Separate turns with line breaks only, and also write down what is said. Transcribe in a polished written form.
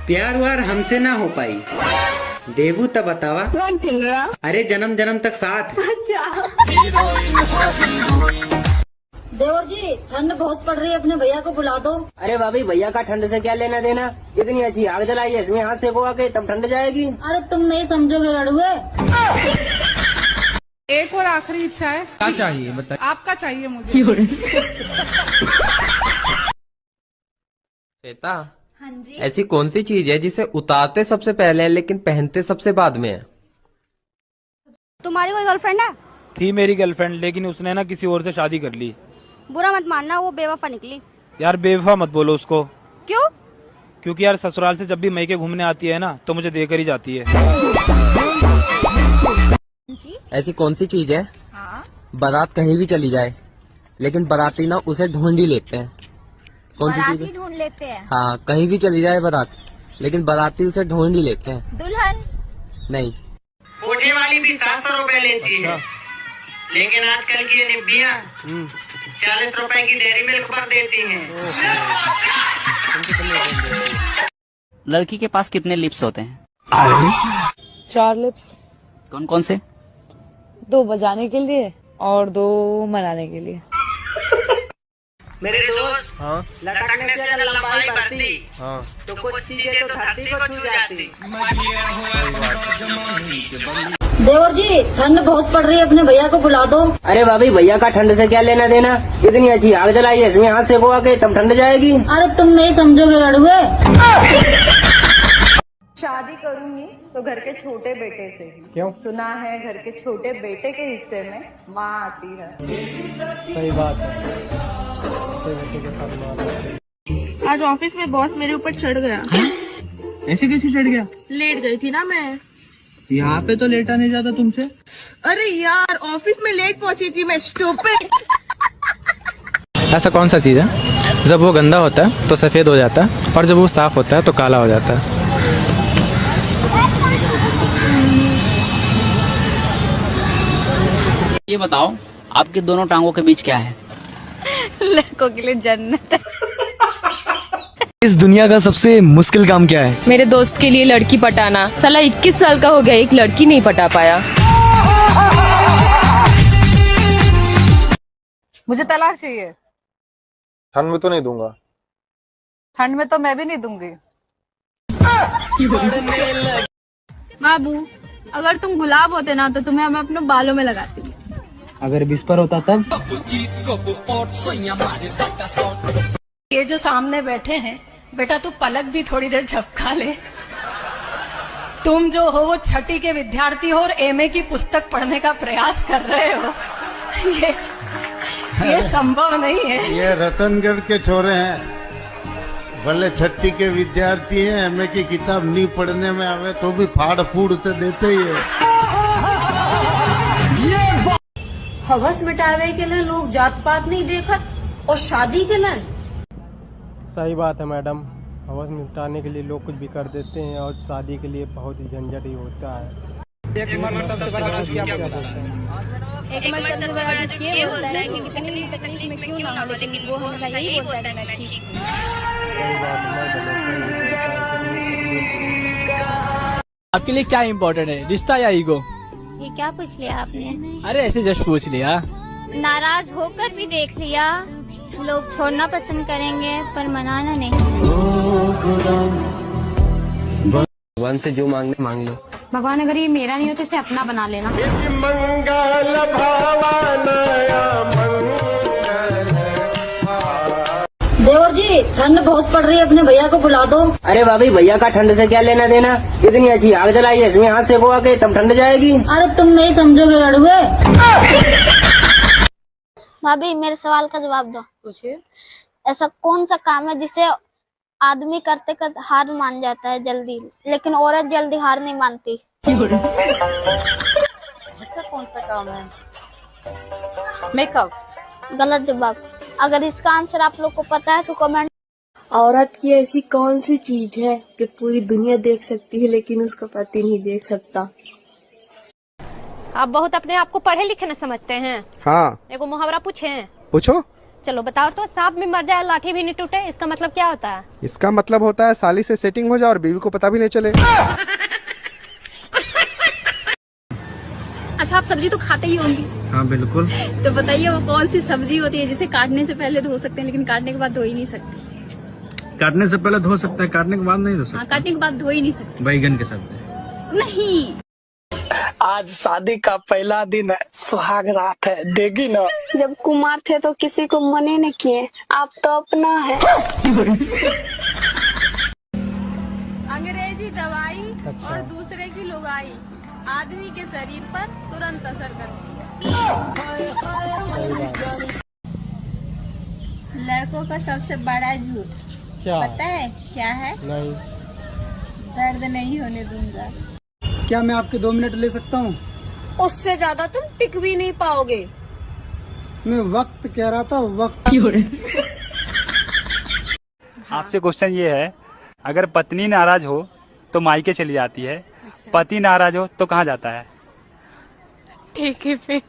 प्यार व्यार हमसे ना हो पाई, देवू तब बतावा। अरे जन्म जन्म तक साथ।
देवर जी ठंड बहुत पड़ रही है, अपने भैया को बुला दो।
अरे भाभी, भैया का ठंड से क्या लेना देना। इतनी अच्छी आग जलाई है, इसमें हाथ सेको आके तब ठंड जाएगी।
अरे तुम नहीं समझोगे लड़ुए।
एक और आखिरी इच्छा है।
क्या चाहिए बताइए।
आपका चाहिए मुझे।
श्वेता,
हाँ जी।
ऐसी कौन सी चीज है जिसे उतारते सबसे पहले है लेकिन पहनते सबसे बाद में है?
तुम्हारी कोई गर्लफ्रेंड है?
थी मेरी गर्लफ्रेंड, लेकिन उसने ना किसी और से शादी कर ली।
बुरा मत मानना, वो बेवफा निकली।
यार बेवफा मत बोलो उसको।
क्यों?
क्योंकि यार ससुराल से जब भी मैके घूमने आती है ना तो मुझे देकर ही जाती है।
जी?
ऐसी कौन सी चीज है?
हाँ?
बारात कहीं भी चली जाए लेकिन बाराती ना उसे ढूंढ ही लेते हैं। कौन सी चीज
बाराती
है?
ढूंढ लेते हैं।
हाँ, कहीं भी चली जाए बारात लेकिन बाराती उसे ढूंढ ही लेते हैं।
दुल्हन?
नहीं।
कोठे वाली भी 700 रुपए लेती है, लेकिन आजकल की ये निब्बियाँ 40 रुपए की डेयरी मिल्क पर देती हैं।
लड़की के पास कितने लिप्स होते हैं?
4 लिप्स।
कौन कौन से?
2 बजाने के लिए और 2 मनाने के लिए।
मेरे दोस्त, लटकने से अगर लंबाई बढ़ती तो कुछ चीजें तो धरती को छू जाती।
देवर जी ठंड बहुत पड़ रही है, अपने भैया को बुला दो।
अरे भाभी, भैया का ठंड से क्या लेना देना। इतनी अच्छी आग जलाई है, इसमें हाथ सेको आके तब ठंड जाएगी।
अरे तुम नहीं समझोगे लड़ुए।
शादी करूंगी तो घर के छोटे बेटे से।
क्यों?
सुना है घर के छोटे बेटे के हिस्से में माँ आती है।
सही बात है।
आज ऑफिस में बॉस मेरे ऊपर चढ़ गया।
ऐसे कैसे चढ़ गया?
लेट गई थी ना मैं।
यहाँ पे तो लेटा नहीं जाता तुमसे।
अरे यार, ऑफिस में लेट पहुंची थी मैं, स्टूपिड।
ऐसा कौन सा चीज है जब वो गंदा होता है तो सफेद हो जाता है और जब वो साफ होता है तो काला हो जाता है?
ये बताओ, आपकी दोनों टांगों के बीच क्या है?
लड़कों के लिए जन्नत है।
इस दुनिया का सबसे मुश्किल काम क्या है?
मेरे दोस्त के लिए लड़की पटाना। साला 21 साल का हो गया, एक लड़की नहीं पटा पाया।
मुझे तलाक चाहिए।
ठंड में तो नहीं दूंगा।
ठंड में तो मैं भी नहीं दूंगी।
बाबू, अगर तुम गुलाब होते ना तो तुम्हें मैं अपने बालों में लगाती।
अगर विस्पर होता तब?
ये जो सामने बैठे हैं, बेटा तू पलक भी थोड़ी देर झपका ले। तुम जो हो वो 6ठी के विद्यार्थी हो और एमए की पुस्तक पढ़ने का प्रयास कर रहे हो। ये संभव नहीं है।
ये रतनगढ़ के छोरे हैं, भले 6ठी के विद्यार्थी हैं, एमए की किताब नहीं पढ़ने में आवे तो भी फाड़ फूड़ तो देते ही है।
हवस मिटावे के लिए लोग जात पात नहीं देखत और शादी के लिए।
सही बात है मैडम, हवस मिटाने के लिए लोग कुछ भी कर देते हैं और शादी के लिए बहुत ही झंझट ही होता है।
एक मर्द सबसे बड़ा झूठ ये बोलता है कि कितनी भी तकलीफ में क्यों ना हो, लेकिन वो हमेशा यही बोलता है कि मैं ठीक हूँ।
आपके लिए क्या इम्पोर्टेंट है, रिश्ता या ईगो?
ये क्या पूछ लिया आपने?
अरे ऐसे जस्ट पूछ लिया।
नाराज होकर भी देख लिया। लोग छोड़ना पसंद करेंगे पर मनाना नहीं।
भगवान से जो मांगने मांग लो।
भगवान अगर ये मेरा नहीं हो तो इसे अपना बना लेना।
देवर जी ठंड बहुत पड़ रही है, अपने भैया को बुला दो।
अरे भाभी, भैया का ठंड से क्या लेना देना। इतनी अच्छी आग जलाई है, इसमें हाथ सेको आके तब ठंड जाएगी।
अरे तुम नहीं समझोगे लड़ुए।
भाभी मेरे सवाल का जवाब दो।
पूछिए।
ऐसा कौन सा काम है जिसे आदमी करते करते हार मान जाता है जल्दी, लेकिन औरत जल्दी हार नहीं मानती?
ऐसा कौन सा काम है? मेकअप।
गलत जवाब। अगर इसका आंसर आप लोग को पता है तो कमेंट।
औरत की ऐसी कौन सी चीज है कि पूरी दुनिया देख सकती है लेकिन उसका पति नहीं देख सकता?
आप बहुत अपने आप को पढ़े लिखे न समझते हैं।
हाँ।
एगो मुहावरा पूछे।
पूछो।
चलो बताओ तो, सांप भी मर जाए लाठी भी नहीं टूटे, इसका मतलब क्या होता है?
इसका मतलब होता है साली से सेटिंग हो जाए और बीवी को पता भी नहीं चले।
अच्छा, आप सब्जी तो खाते ही होंगे।
हाँ बिल्कुल।
तो बताइए वो कौन सी सब्जी होती है जिसे काटने से पहले धो सकते हैं लेकिन काटने के बाद धो ही नहीं सकते?
काटने से पहले धो सकते हैं, काटने के बाद नहीं धो सकते।
हाँ, काटने के बाद धो ही नहीं सकते।
बैगन की सब्जी।
नहीं।
आज शादी का पहला दिन है, सुहाग रात है, देगी ना।
जब कुमार थे तो किसी को मने न किए, आप तो अपना है। अंग्रेजी दवाई और दूसरे की लुगाई आदमी के शरीर पर तुरंत असर करती है। लड़कों का सबसे बड़ा झूठ
क्या
पता है क्या है?
नहीं।
दर्द नहीं होने दूंगा।
क्या मैं आपके 2 मिनट ले सकता हूँ?
उससे ज्यादा तुम टिक भी नहीं पाओगे।
मैं वक्त कह रहा था, वक्त।
आपसे क्वेश्चन ये है, अगर पत्नी नाराज हो तो मायके चली जाती है, पति नाराज हो तो कहाँ जाता है?
ठीक है फिर।